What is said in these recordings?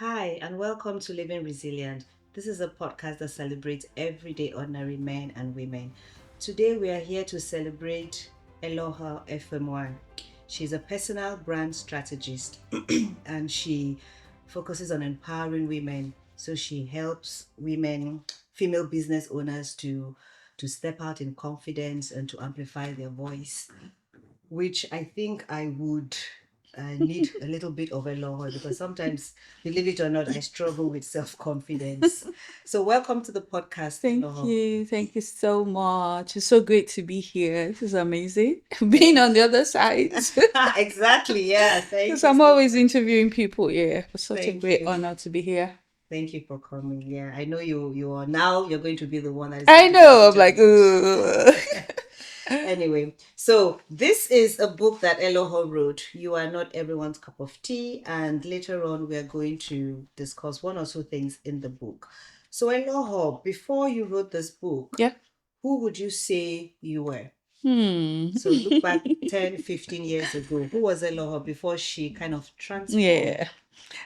Hi, and welcome to Living Resilient. This is a podcast that celebrates everyday ordinary men and women. Today, we are here to celebrate Eloho FM1. She's a personal brand strategist and she focuses on empowering women. So she helps women, female business owners to step out in confidence and to amplify their voice, which I think I would need a little bit of a law because sometimes, believe it or not, I struggle with self confidence. So, welcome to the podcast, Thank Eloho. you. Thank you so much. It's so great to be here. This is amazing. Being on the other side. Exactly. Yeah. Thank Because you I'm so always much. interviewing people. Yeah. It's such a Thank great you. honor to be here. Thank you for coming. Yeah, I know you are now. You're going to be the one that is I going to do the know. I'm like, interview. ugh. Anyway, so this is a book that Eloho wrote. You are not everyone's cup of tea, and later on we are going to discuss one or two things in the book. So Eloho, before you wrote this book, Yeah. who would you say you were? Hmm. So look back 10, 15 years ago. Who was Eloho before she kind of transformed? Yeah.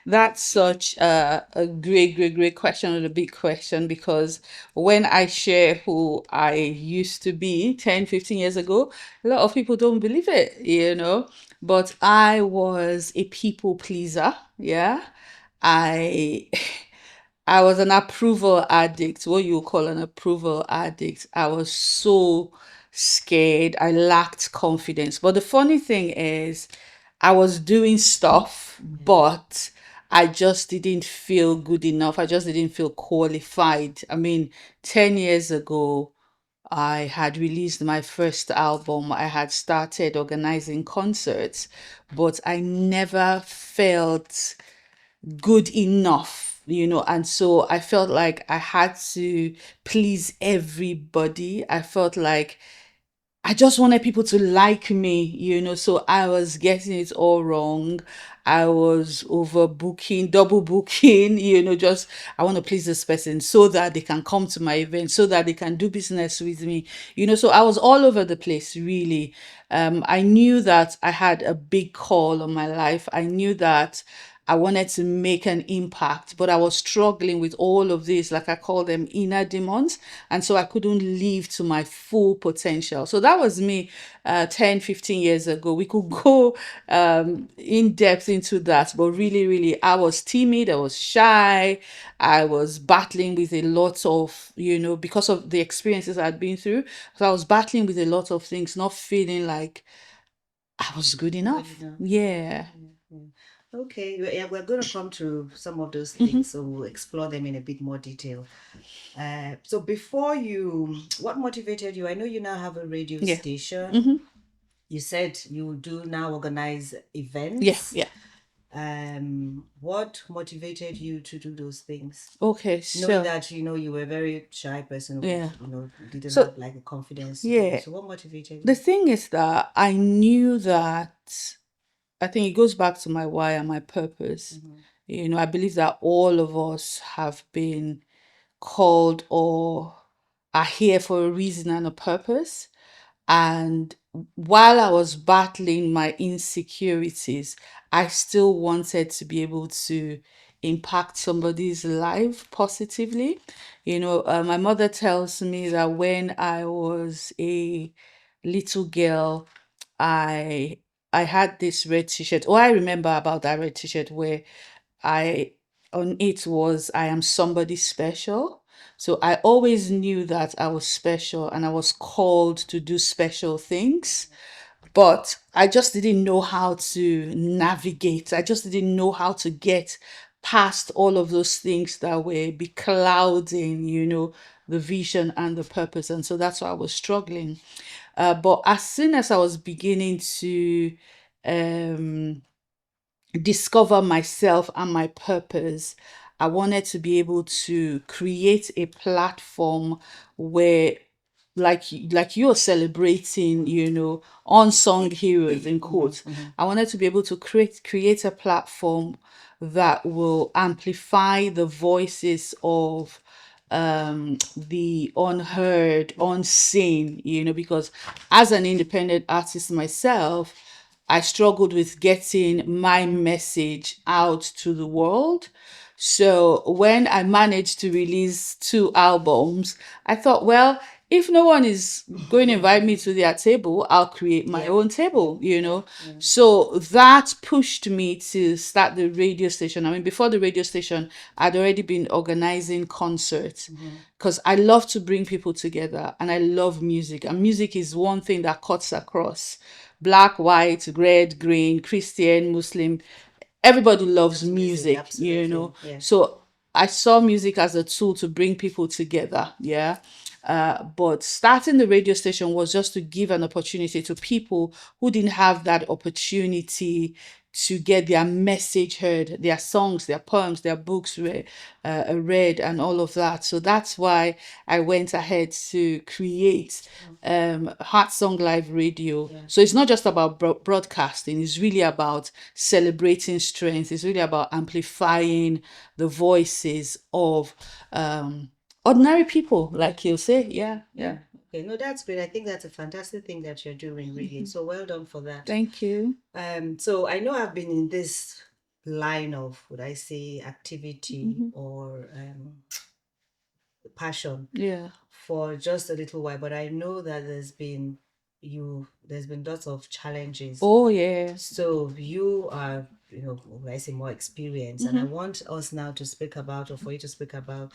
That's such a great question and a big question because when I share who I used to be 10, 15 years ago, a lot of people don't believe it. But I was a people pleaser. Yeah. I I was an approval addict, what you call an approval addict. I was so scared. I lacked confidence. But the funny thing is, I was doing stuff, but I just didn't feel good enough. I just didn't feel qualified. I mean, 10 years ago, I had released my first album. I had started organizing concerts, but I never felt good enough. And so I felt like I had to please everybody. I felt like I just wanted people to like me. So I was getting it all wrong. I was overbooking, double booking, just I want to please this person so that they can come to my event, so that they can do business with me. So I was all over the place, really. I knew that I had a big call on my life. I knew that I wanted to make an impact, but I was struggling with all of this, like I call them inner demons. And so I couldn't live to my full potential. So that was me 10, 15 years ago. We could go in depth into that, but really, really, I was timid, I was shy, I was battling with a lot of, because of the experiences I'd been through. So I was battling with a lot of things, not feeling like I was good Good enough. enough. Yeah. Yeah. Okay, yeah, we're going to come to some of those Hmm. things, so we'll explore them in a bit more detail. So before what motivated you? I know you now have a radio Yeah. station. Hmm. You said you do now organize Yeah. events. Yeah. What motivated you to do those things? Okay. Knowing So, that you were a very shy person who yeah. didn't So, have like the confidence to do it. yeah. So what motivated The you? thing is that I knew that I think it goes back to my why and my purpose. Mm-hmm. I believe that all of us have been called or are here for a reason and a purpose. And while I was battling my insecurities, I still wanted to be able to impact somebody's life positively. My mother tells me that when I was a little girl, I I had this red t-shirt. All I remember about that red t-shirt where I on it was I am somebody special. So I always knew that I was special and I was called to do special things, but I just didn't know how to navigate. I just didn't know how to get past all of those things that were beclouding, the vision and the purpose. And so that's why I was struggling. But as soon as I was beginning to um discover myself and my purpose, I wanted to be able to create a platform where like you're celebrating, unsung heroes in Mm-hmm, quotes. mm-hmm. I wanted to be able to create a platform that will amplify the voices of the unheard, unseen, because as an independent artist myself, I struggled with getting my message out to the world. So when I managed to release 2 albums, I thought, well, if no one is going to invite me to their table, I'll create my Yeah. own table, Yeah. So that pushed me to start the radio station. I mean, before the radio station, I'd already been organizing concerts because I love to bring people together and I love music. And music is one thing that cuts across black, white, red, green, Christian, Muslim. Everybody loves That's music, music, absolutely. Yeah. So I saw music as a tool to bring people together. Yeah. But starting the radio station was just to give an opportunity to people who didn't have that opportunity to get their message heard, their songs, their poems, their books read, and all of that. So that's why I went ahead to create Heart Song Live Radio. Yeah. So it's not just about broadcasting, it's really about celebrating strength, it's really about amplifying the voices of ordinary people, like you say. Yeah, yeah. Okay, no, that's great. I think that's a fantastic thing that you're doing, really. So well done for that. Thank you. So I know I've been in this line of, would I say, activity or passion Yeah. for just a little while, but I know that there's been lots of challenges. Oh, yeah. So you are, would I say, more experienced, and I want us now to speak about, or for you to speak about,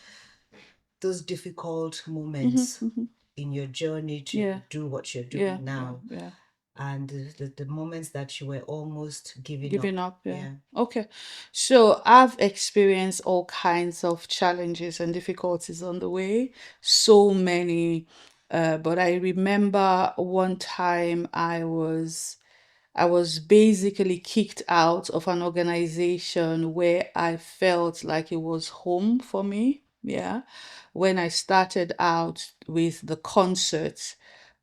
those difficult moments in your journey to Yeah. do what you're doing Yeah. now, Yeah. and the moments that you were almost Giving up. Yeah. Yeah. Okay. So I've experienced all kinds of challenges and difficulties on the way. So many. But I remember one time I was basically kicked out of an organization where I felt like it was home for me. Yeah. When I started out with the concert,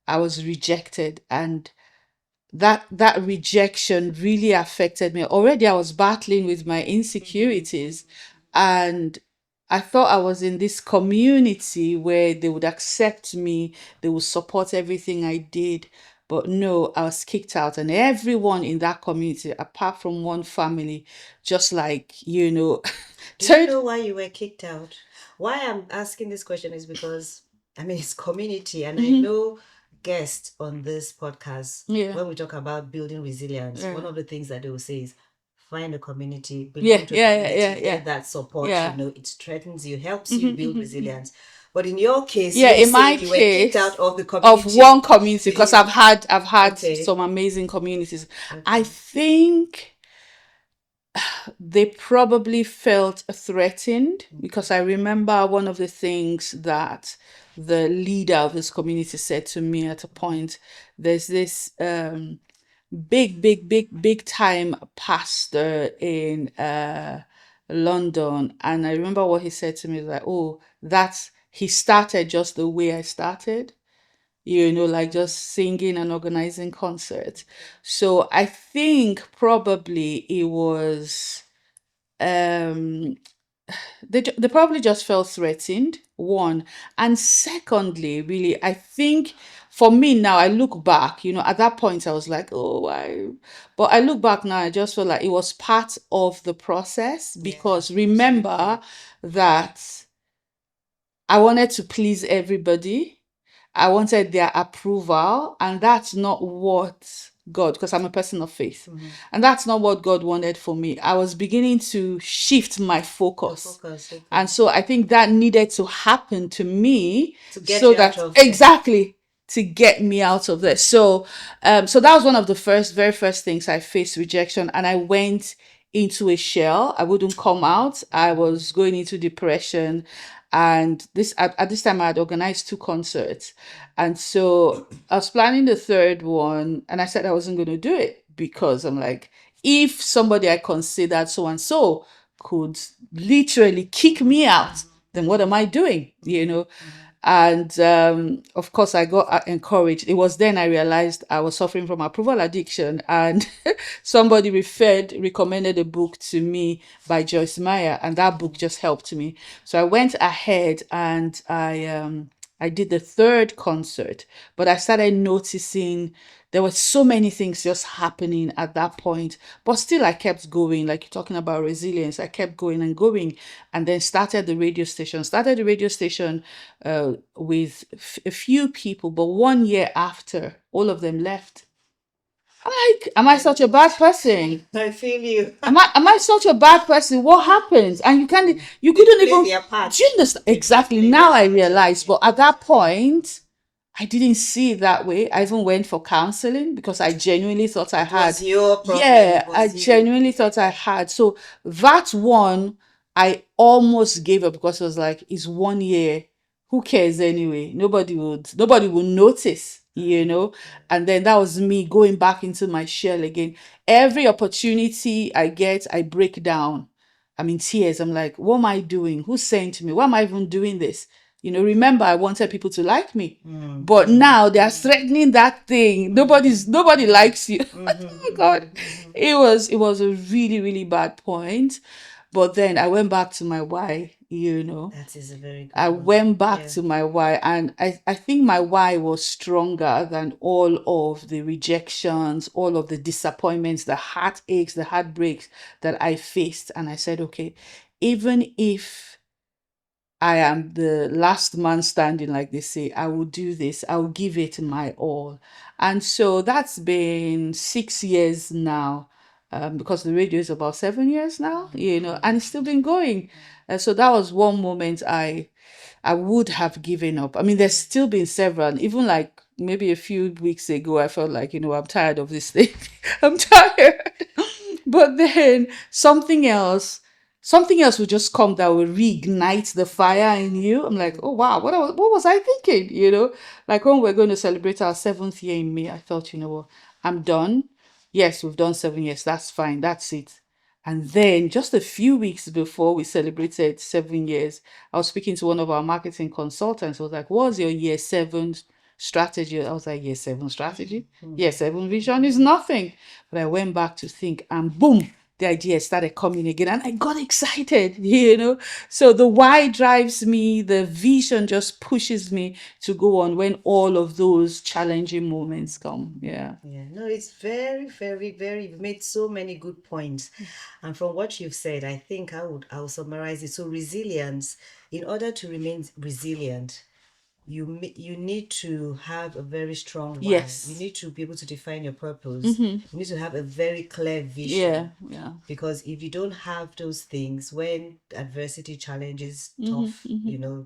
I was rejected, and that rejection really affected me. Already I was battling with my insecurities, and I thought I was in this community where they would accept me, they would support everything I did. But no, I was kicked out, and everyone in that community, apart from one family, just like, Do you turned. know why you were kicked out? Why I'm asking this question is because, I mean, it's community, and I know guests on this podcast, Yeah, when we talk about building resilience, one yeah, of the things that they will say is find a community, yeah, belong to a yeah, yeah, community, yeah, yeah, get that support, yeah. it strengthens you, helps you build resilience. But in your case, Yeah, you're in my saying you were kicked case, out of the of community. one community, because I've had Okay. some amazing communities. I Okay. think they probably felt threatened, because I remember one of the things that the leader of this community said to me at a point. There's this big time pastor in London, and I remember what he said to me, like, oh, that's he started just the way I started, like just singing and organizing concerts. So I think probably it was um they probably just felt threatened, one. And secondly, really, I think for me now, I look back, at that point I was like, oh, why? But I look back now, I just feel like it was part of the process, because remember that I wanted to please everybody. I wanted their approval, and that's not what God, because I'm a person of faith, and that's not what God wanted for me. I was beginning to shift my focus. Okay. And so I think that needed to happen to me, To get so you out that of exactly to get me out of this. So that was one of the very first things I faced, rejection, and I went into a shell. I wouldn't come out. I was going into depression, and at this time I had organized 2 concerts, and so I was planning the third one, and I said I wasn't going to do it, because I'm like, if somebody I considered so and so could literally kick me out, then what am I doing? And of course, I got encouraged. It was then I realized I was suffering from approval addiction, and somebody recommended a book to me by Joyce Meyer, and that book just helped me. So I went ahead and I I did the third concert, but I started noticing there were so many things just happening at that point. But still, I kept going. Like you're talking about resilience, I kept going and going, and then started the radio station. Started the radio station with a few people, but 1 year after, all of them left. Like, am I such a bad person? I feel you. Am I such a bad person? What happens? And you They couldn't play even, their part. do you understand? Exactly. Play Now their I part. realize, but at that point, I didn't see it that way. I even went for counseling because I genuinely thought I It was had. your problem. Yeah, It I was you. genuinely thought I had. So that one, I almost gave up because I was like, it's 1 year. Who cares anyway? Nobody would notice, And then that was me going back into my shell again. Every opportunity I get, I break down. I'm in tears. I'm like, what am I doing? Who's saying to me? Why am I even doing this? Remember I wanted people to like me. But now they are threatening that thing. Nobody likes you. Oh my God. It was a really, really bad point. But then I went back to my why. That is a very I good one. went back Yeah. to my why, and I think my why was stronger than all of the rejections, all of the disappointments, the heartaches, the heartbreaks that I faced. And I said, okay, even if I am the last man standing, like they say, I will do this, I will give it my all. And so that's been 6 years now. Because the radio is about 7 years now, and it's still been going. So that was one moment I would have given up. I mean, there's still been several, even like maybe a few weeks ago, I felt like, I'm tired of this thing. I'm tired. But then something else would just come that will reignite the fire in you. I'm like, oh wow, what was I thinking? Like when we're going to celebrate our 7th year in May, I thought, you know what, I'm done. Yes, we've done 7 years. That's fine. That's it. And then just a few weeks before we celebrated 7 years, I was speaking to one of our marketing consultants. I was like, what's your year seven strategy? I was like, year seven strategy? Year seven vision is nothing. But I went back to think, and boom, the idea started coming again. And I got excited. So the why drives me, the vision just pushes me to go on when all of those challenging moments come. Yeah. Yeah, no, it's very, very, very, you've made so many good points. And from what you've said, I think I'll summarize it. So resilience, in order to remain resilient, you need to have a very strong why. You Yes. need to be able to define your purpose. You need to have a very clear Yeah. vision. Yeah. Because if you don't have those things, when adversity, challenges, tough,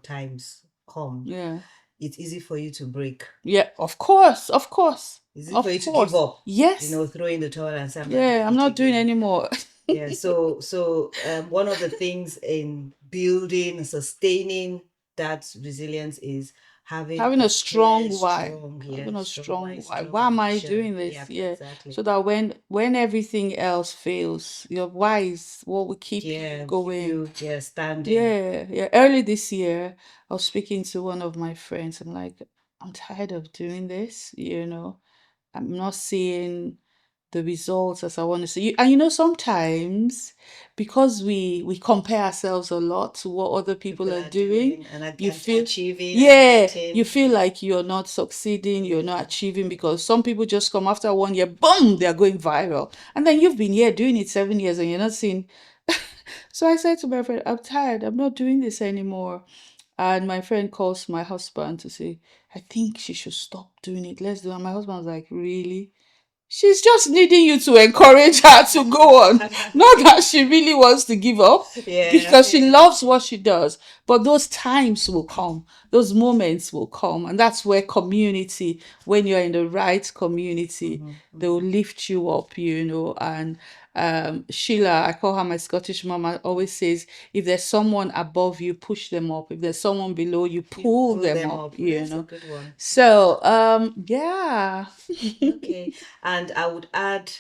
times come, Yeah. it's easy for you to break. Yeah. Of course. Of course. It's easy for Of you to give course. up. Yes. Throw in the towel and say, I'm not Yeah. doing I'm it not doing again. anymore. Yeah, so one of the things in building and sustaining that resilience is having Having a a clear, strong why. strong, Having a strong why, strong why. strong Why am I vision. doing Yeah, this? Yeah. exactly. So that when everything else fails, your why is what will keep you Yeah, keep going. you standing. Yeah, yeah. Early this year, I was speaking to one of my friends. I'm like, I'm tired of doing this. I'm not seeing the results as I want to see. And sometimes because we compare ourselves a lot to what other people People are are doing, doing and you feel, achieving and yeah, you getting. feel like you're not succeeding, you're not achieving because some people just come after 1 year, boom, they're going viral. And then you've been here doing it 7 years and you're not seeing. So I said to my friend, I'm tired, I'm not doing this anymore. And my friend calls my husband to say, I think she should stop doing it. Let's do it. And my husband was like, really? She's just needing you to encourage her to go on. Not that she really wants to give up Yeah, because she loves what she does. But those times will come, those moments will come. And that's where community, when you're in the right community, they will lift you up. And Sheila, I call her my Scottish mama, always says, if there's someone above you, push them up. If there's someone below you, you pull pull them them up, up. you That's a know. good one. So, yeah. Okay. And I would add,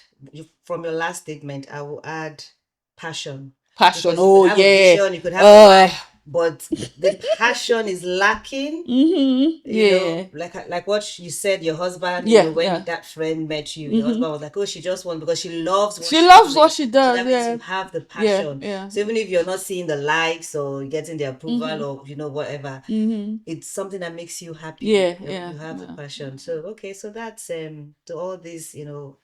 from your last statement, I will add passion. Passion. Because you could Oh, have a yeah. vision, you could have a Uh, why, but the passion is lacking. You know, Yeah. like what you said, your husband, you Yeah. know, when Yeah. that friend met you, your Mm-hmm. husband was like, oh, she just won because she loves what She she's loves what doing. she So does. that means you Yeah. have the Yeah. passion. Yeah. So even if you're not seeing the likes or getting the approval Mm-hmm. or, you know, whatever, Mm-hmm. it's something that makes you happy. Yeah. Yeah. You have the Yeah. passion. So, okay, so that's, so all this, you know,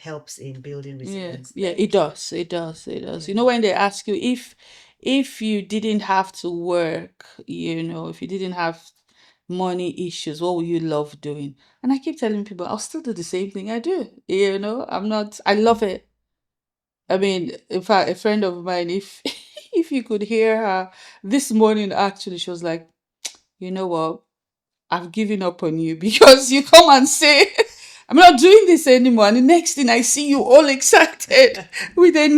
helps in building Yeah, resilience. yeah, it Thank you. does. It does. It does. You Yeah. know, when they ask you if you didn't have to work, you know, if you didn't have money issues, what would you love doing? And I keep telling people, I'll still do the same thing I do. You know, I love it. I mean, in fact, a friend of mine, if if you could hear her this morning, actually, she was like, you know what? I've given up on you because you come and say, I'm not doing this anymore. And the next thing I see you all excited with a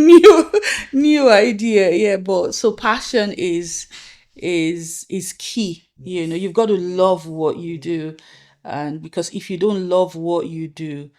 new idea. Yeah, but so passion is key. You know, Yes. you've got to love what you Yeah. do. And because if you don't love what you do,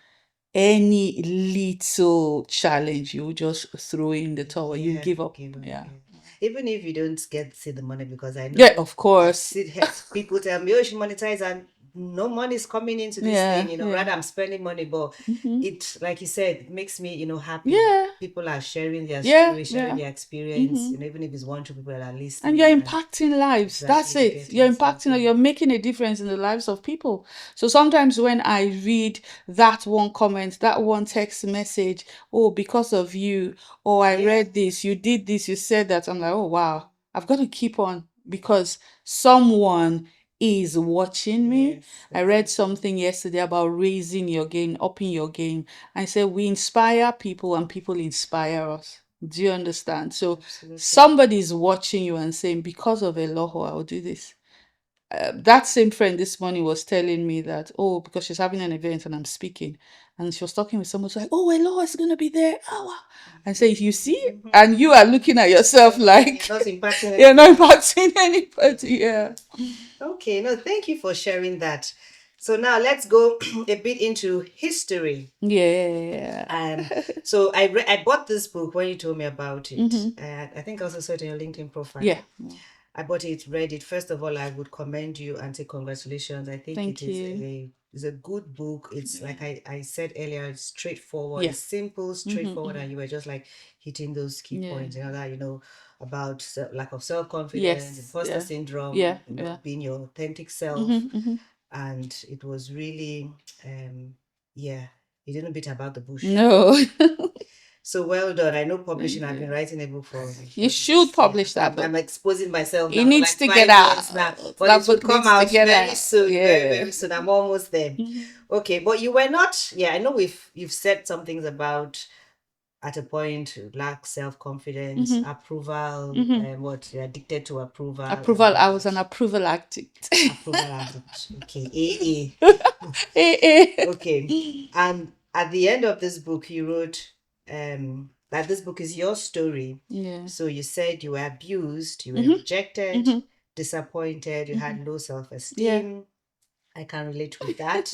any little challenge, you just throw in the towel, you Yeah, give up. give up. Yeah. Yeah. Even if you don't get to see the money, because I Yeah, know of I've course. seen people tell me, "Oh, she monetize and no money is coming into this thing." Yeah, You know, yeah. rather I'm spending money, but Hmm. it, like you said, it makes me, you know, happy. Yeah, People are sharing their yeah, story, sharing yeah. their experience. Hmm. You know, even if it's one, two people that are And you're listening, and impacting lives. That's exactly, you're it. getting You're impacting, something. you're making a difference in the lives of people. So sometimes when I read that one comment, that one text message, oh, because of you, oh, I Yeah. read this, you did this, you said that, I'm like, oh, wow, I've got to keep on because someone is watching me. Yes, I read exactly. something yesterday about raising your game, upping your game. I said, we inspire people and people inspire us. Do you understand? So Absolutely. somebody's watching you and saying, because of Eloho, I'll do this. That same friend this morning was telling me that, oh, because she's having an event and I'm speaking. And she was talking with someone, who's like, oh, Eloho is going to be there. Oh, wow. And say, you see? And you are looking at yourself And you're like not impacting you're not anybody. impacting anybody. Yeah. Okay, no, thank you for sharing that. So now let's go a bit into history. Yeah. Um, so I bought this book when you told me about it. Mm-hmm. I think I also saw it in your LinkedIn profile. Yeah. I bought it, read it. First of all, I would commend you and say congratulations. I think it Thank you. is a good book. It's like I said earlier, it's straightforward, Yeah. it's simple, Mm-hmm, straightforward, mm-hmm. and you were just like hitting those key Yeah. points, you know, that you know about lack of self-confidence, Yes. imposter Yeah. Yeah. syndrome, you know, Yeah. being your authentic self. Mm-hmm, mm-hmm. And it was really yeah, you didn't beat about the bush. No. So well done. I know publishing. Thank I've been you. writing a book You for should years. Yeah, publish that I'm book. exposing myself It now for needs like to get 5 years now, out. but it That will book come needs to out get very out. soon, very Yeah. very soon. I'm almost there. Mhm. Okay, but you were not. Yeah, I know you've said some things about at a point lack self confidence, Mhm. approval, Mhm. what you're addicted to approval and Approval. all I was an that. approval addict. Approval addict. Okay, AA. Eh, Okay. eh. And at the end of this book, you wrote that this book is your story. Yeah. So you said you were abused, you were Mhm. rejected, Mhm. disappointed, you Mhm. had low self Yeah. esteem. I can relate with that.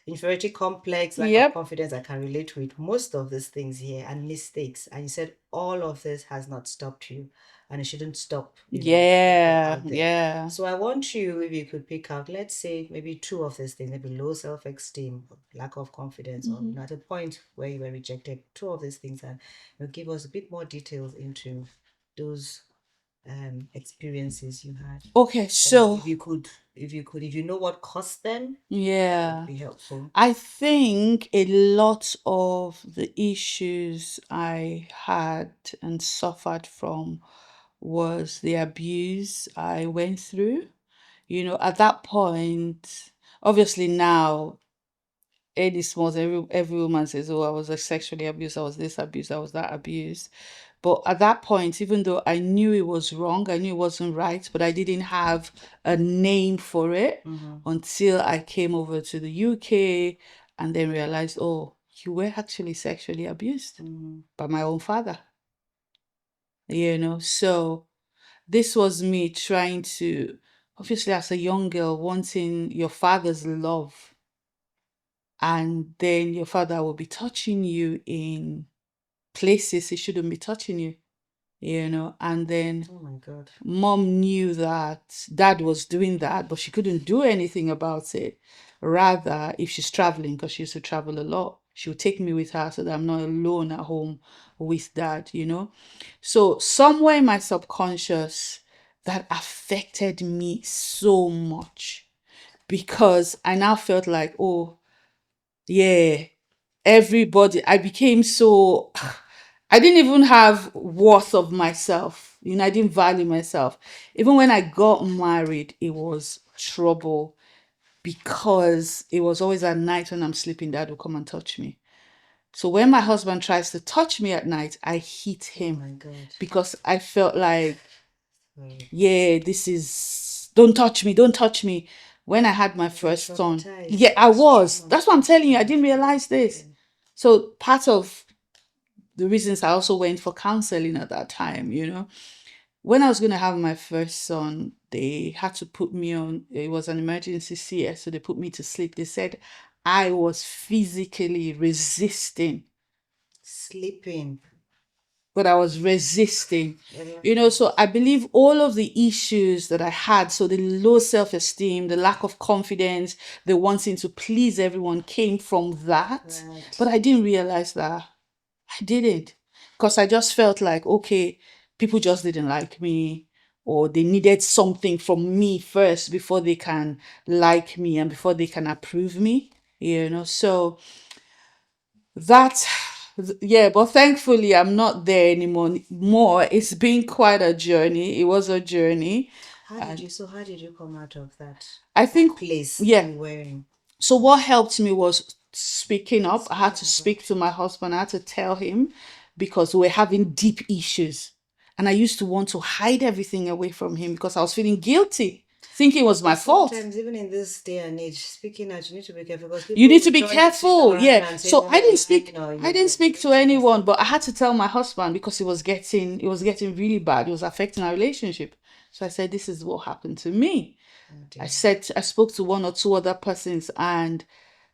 Inferiority complex, lack of Yep. confidence, I can relate with most of these things here and mistakes. And you said all of this has not stopped you and it shouldn't stop, you know, people Yeah. out there. Yeah. So I want you, if you could pick out, let's say maybe two of these things, maybe low self-esteem, lack of confidence, or you Mhm. know, at a point where you were rejected, two of these things, and you know, give us a bit more details into those experiences you had. Okay. Or So if you know what caused them, that would yeah. be helpful. I think a lot of the issues I had and suffered from was the abuse I went through. You know, at that point, obviously now, any small thing, every woman says, oh, I was sexually abused, I was this abused, I was that abused. But at that point, even though I knew it was wrong, I knew it wasn't right, but I didn't have a name for it Mm-hmm. until I came over to the UK and then realized, oh, you were actually sexually abused Mm-hmm. by my own father, you know? So this was me trying to, obviously, as a young girl, wanting your father's love. And then your father will be touching you in places he shouldn't be touching you. and then Oh my God. mom knew that dad was doing that, but she couldn't do anything about it. Rather, if she's traveling, because she used to travel a lot, she would take me with her so that I'm not alone at home with dad. So somewhere in my subconscious, that affected me so much because I now felt like, oh, yeah, everybody, I became so, I didn't even have worth of myself. I didn't value myself. Even when I got married, it was trouble because it was always at night when I'm sleeping, dad will come and touch me. So when my husband tries to touch me at night, I hit Oh him my God. because I felt like, Sorry. yeah, this is, don't touch me, don't touch me. When I had my You were first son, yeah, traumatized. I That's was. trauma. That's what I'm telling you. I didn't Okay. realize this. Okay. So part of the reasons I also went for counseling at that time. When I was going to have my first son, they had to put me on, it was an emergency CS, so they put me to sleep. They said I was physically resisting, Sleeping. but I was resisting. Well, So I believe all of the issues that I had, so the low self esteem, the lack of confidence, the wanting to please everyone came from that. But right. I didn't realize that. I didn't. Because I just felt like, okay, people just didn't like me, or they needed something from me first before they can like me and before they can approve me. So that, yeah, but thankfully I'm not there anymore. It's been quite a journey. It was a journey. And How did you come out of that I think, place yeah. you were in? So what helped me was speaking up. I had Speaking to up, speak right? to my husband. I had to tell him because we were having deep issues. And I used to want to hide everything away from him because I was feeling guilty, thinking it was my But fault. sometimes, even in this day and age, speaking out, you need to be careful because You people need to will be turn it careful. around Yeah. and say, So "No, I you're didn't lying," speak or I didn't you're speak to doing this. anyone, but I had to tell my husband because it was getting really bad. It was affecting our relationship. So I said, this is what happened to me. Oh I dear. said I spoke to one or two other persons, and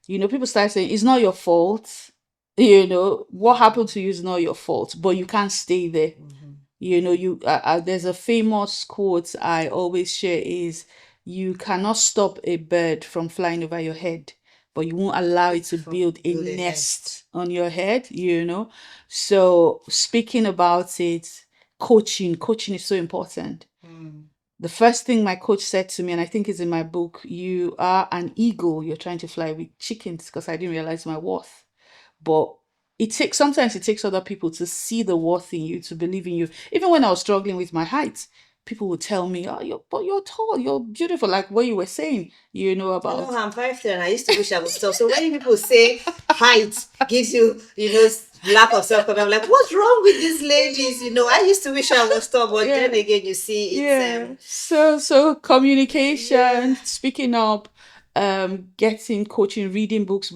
people start saying it's not your fault. What happened to you is not your fault, but you can't stay there. Mm-hmm. There's a famous quote I always share is, you cannot stop a bird from flying over your head, but you won't allow it to From build a build a nest nest. on your head. So speaking about it, coaching is so important. Mm. The first thing my coach said to me, and I think it's in my book, you are an eagle, you're trying to fly with chickens, because I didn't realize my worth. But sometimes it takes other people to see the worth in you, to believe in you. Even when I was struggling with my height, people would tell me, oh, you're tall, you're beautiful, like what you were saying, Hello, about. I'm 5'3" and I used to wish I would stop. So when people say height gives you, lack of self-confidence, I'm like, what's wrong with these ladies? I used to wish I would stop, but then Yeah. again, you see, it's Yeah. So yeah. communication, speaking up, getting coaching, reading books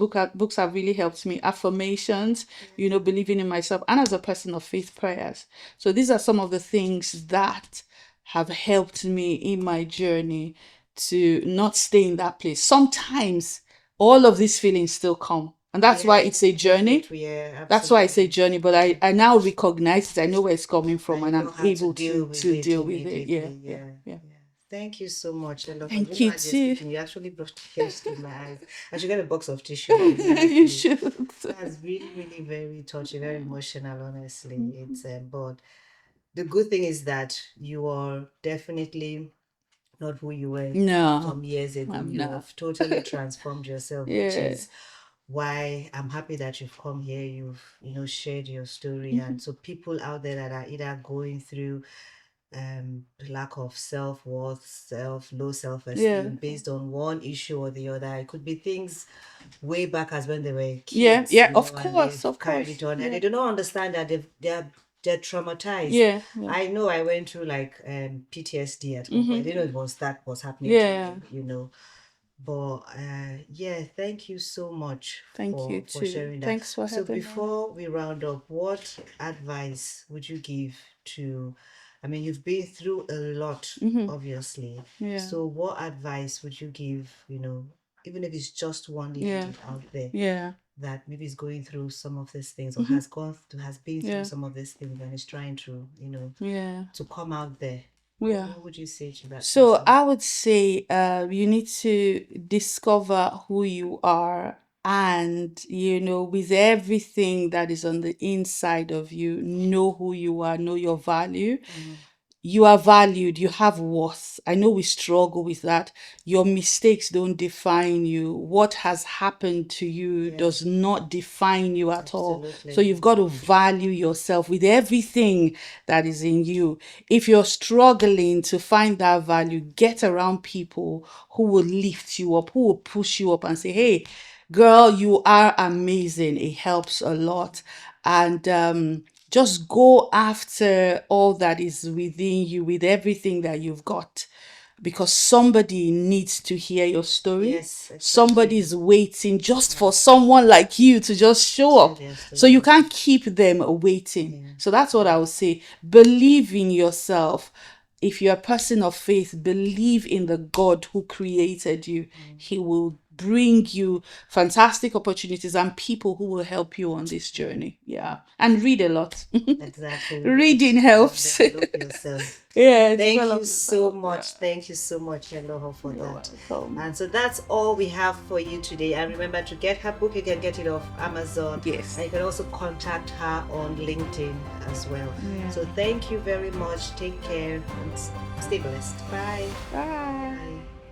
have really helped me. Affirmations, believing in myself, and as a person of faith, prayers. So these are some of the things that have helped me in my journey to not stay in that place. Sometimes all of these feelings still come. And that's why Yeah, it's a journey. yeah, That's why I say absolutely. journey, but I now recognize it. I know where it's coming from, And you and know I'm how to able deal to with to it deal with it. Yeah, immediately. yeah, Yeah. yeah. Yeah. Thank you so much, Eloho. Thank you As you're too. speaking, you actually brought tears to my eyes. I should get a box of tissue, You honestly. should. That's really, really very touching, very emotional, honestly. It's but the good thing is that you are definitely not who you were No, some years ago. I'm You not. have totally transformed yourself, which Yeah. is why I'm happy that you've come here. You've shared your story, Mhm. and so people out there that are either going through lack of self-worth, low Yeah. self-esteem based on one issue or the other. It could be things way back as when they were Yeah. kids, Yeah. Of and course. they've Of carried course. it on, and Yeah. they do not understand that they're traumatized. Yeah. Yeah. I know I went through like PTSD at one point. I Mm-hmm. didn't know it was that was happening to Yeah. me. But yeah, thank you so much Thank you for too. sharing that. Thanks for So having me. before we round up, what advice would you give to? I mean, you've been through a lot, Mm-hmm. obviously. Yeah. So what advice would you give? Even if it's just one Yeah. lady out there. Yeah. that maybe is going through some of these things or Mm-hmm. has been through Yeah. some of these things and is trying to, Yeah. to come out there, Yeah. what would you say to that So person? I would say you need to discover who you are, and with everything that is on the inside of you, know who you are, know your value. You are valued, you have worth. I know we struggle with that. Your mistakes don't define you. What has happened to you Yeah, does not define you at all. So absolutely. you've got to value yourself with everything that is in you. If you're struggling to find that value, get around people who will lift you up, who will push you up and say, hey, girl, you are amazing. It helps a lot. And just go after all that is within you with everything that you've got, because somebody needs to hear your story. Yes, Somebody exactly. is waiting just for someone like you to just show Share up. their So you story. can't keep them waiting. Yeah. So that's what I would say. Believe in yourself. If you're a person of faith, believe in the God who created you. He will bring you fantastic opportunities and people who will help you on this journey. Yeah. And read a lot. Exactly. Read Reading and helps. develop yourself. Yeah, Thank you develop so yourself. Yeah. much. Thank you so much, Eloho, for You're that. welcome. And so that's all we have for you today. And remember, to get her book, you can get it off Amazon. Yes. And you can also contact her on LinkedIn as well. Yeah. So thank you very much. Take care and stay blessed. Bye. Bye. Bye.